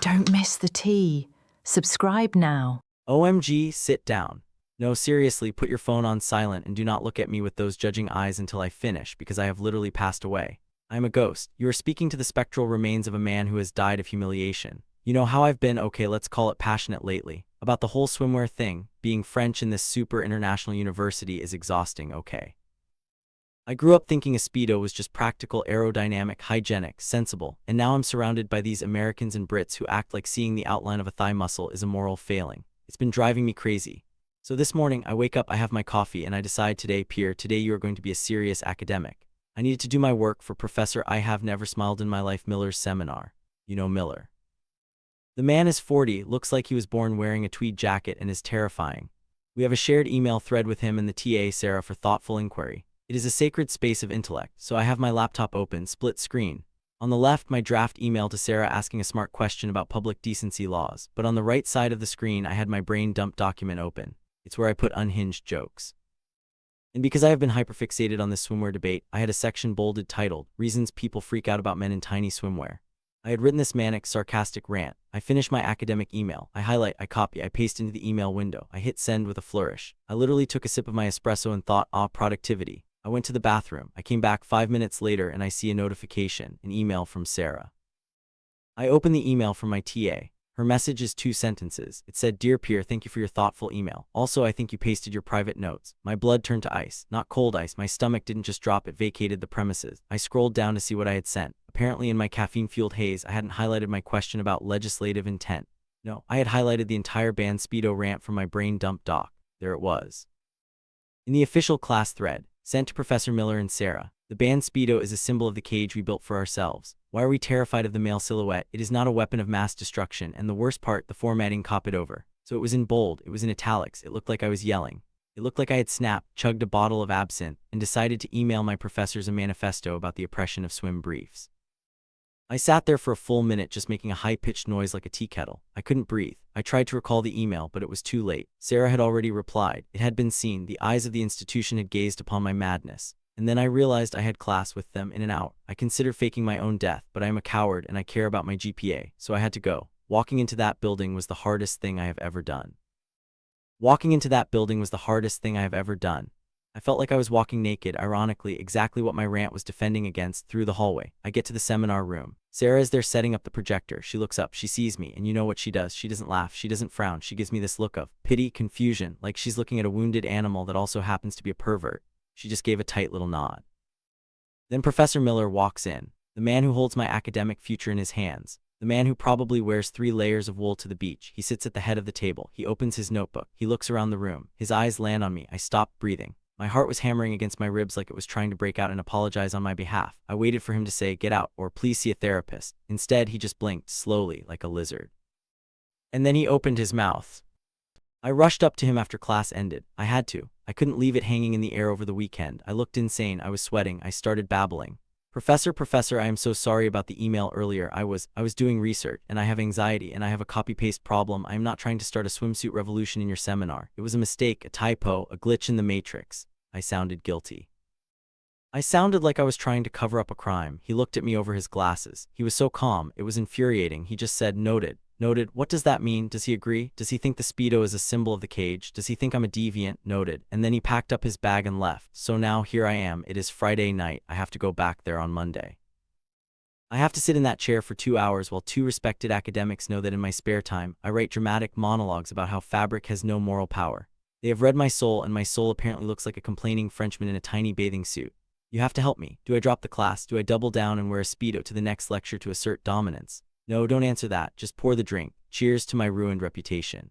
Don't miss the tea. Subscribe now. OMG, sit down. No, seriously, put your phone on silent and do not look at me with those judging eyes until I finish, because I have literally passed away. I am a ghost. You are speaking to the spectral remains of a man who has died of humiliation. You know how I've been, okay, let's call it passionate lately. About the whole swimwear thing. Being French in this super international university is exhausting, okay? I grew up thinking a Speedo was just practical, aerodynamic, hygienic, sensible, and now I'm surrounded by these Americans and Brits who act like seeing the outline of a thigh muscle is a moral failing. It's been driving me crazy. So this morning, I wake up, I have my coffee, and I decide today, Pierre, today you are going to be a serious academic. I needed to do my work for Professor I Have Never Smiled in My Life Miller's seminar. You know Miller. The man is 40, looks like he was born wearing a tweed jacket, and is terrifying. We have a shared email thread with him and the TA, Sarah, for thoughtful inquiry. It is a sacred space of intellect, so I have my laptop open, split screen. On the left, my draft email to Sarah asking a smart question about public decency laws, but on the right side of the screen I had my brain dump document open. It's where I put unhinged jokes. And because I have been hyperfixated on this swimwear debate, I had a section bolded titled, Reasons People Freak Out About Men in Tiny Swimwear. I had written this manic, sarcastic rant. I finish my academic email. I highlight, I copy, I paste into the email window. I hit send with a flourish. I literally took a sip of my espresso and thought, productivity. I went to the bathroom. I came back 5 minutes later and I see a notification, an email from Sarah. I open the email from my TA. Her message is 2 sentences. It said, Dear Pierre, thank you for your thoughtful email. Also, I think you pasted your private notes. My blood turned to ice. Not cold ice. My stomach didn't just drop, it vacated the premises. I scrolled down to see what I had sent. Apparently in my caffeine-fueled haze, I hadn't highlighted my question about legislative intent. No, I had highlighted the entire banned Speedo rant from my brain dump doc. There it was. In the official class thread, sent to Professor Miller and Sarah, the banned Speedo is a symbol of the cage we built for ourselves. Why are we terrified of the male silhouette? It is not a weapon of mass destruction, and the worst part, the formatting copied over. So it was in bold, it was in italics, it looked like I was yelling. It looked like I had snapped, chugged a bottle of absinthe, and decided to email my professors a manifesto about the oppression of swim briefs. I sat there for a full minute just making a high-pitched noise like a tea kettle. I couldn't breathe. I tried to recall the email, but it was too late. Sarah had already replied. It had been seen. The eyes of the institution had gazed upon my madness. And then I realized I had class with them in an hour. I considered faking my own death, but I am a coward and I care about my GPA, so I had to go. Walking into that building was the hardest thing I have ever done. Walking into that building was the hardest thing I have ever done. I felt like I was walking naked, ironically, exactly what my rant was defending against, through the hallway. I get to the seminar room. Sarah is there setting up the projector. She looks up, she sees me, and you know what she does. She doesn't laugh, she doesn't frown. She gives me this look of pity, confusion, like she's looking at a wounded animal that also happens to be a pervert. She just gave a tight little nod. Then Professor Miller walks in, the man who holds my academic future in his hands, the man who probably wears 3 layers of wool to the beach. He sits at the head of the table. He opens his notebook. He looks around the room. His eyes land on me. I stopped breathing. My heart was hammering against my ribs like it was trying to break out and apologize on my behalf. I waited for him to say, get out, or please see a therapist. Instead, he just blinked, slowly, like a lizard. And then he opened his mouth. I rushed up to him after class ended. I had to. I couldn't leave it hanging in the air over the weekend. I looked insane. I was sweating. I started babbling. Professor, I am so sorry about the email earlier. I was doing research, and I have anxiety, and I have a copy-paste problem. I am not trying to start a swimsuit revolution in your seminar. It was a mistake, a typo, a glitch in the matrix. I sounded guilty. I sounded like I was trying to cover up a crime. He looked at me over his glasses. He was so calm. It was infuriating. He just said, noted. Noted. What does that mean? Does he agree? Does he think the Speedo is a symbol of the cage? Does he think I'm a deviant? Noted. And then he packed up his bag and left. So now here I am. It is Friday night. I have to go back there on Monday. I have to sit in that chair for 2 hours while 2 respected academics know that in my spare time, I write dramatic monologues about how fabric has no moral power. They have read my soul, and my soul apparently looks like a complaining Frenchman in a tiny bathing suit. You have to help me. Do I drop the class? Do I double down and wear a Speedo to the next lecture to assert dominance? No, don't answer that. Just pour the drink. Cheers to my ruined reputation.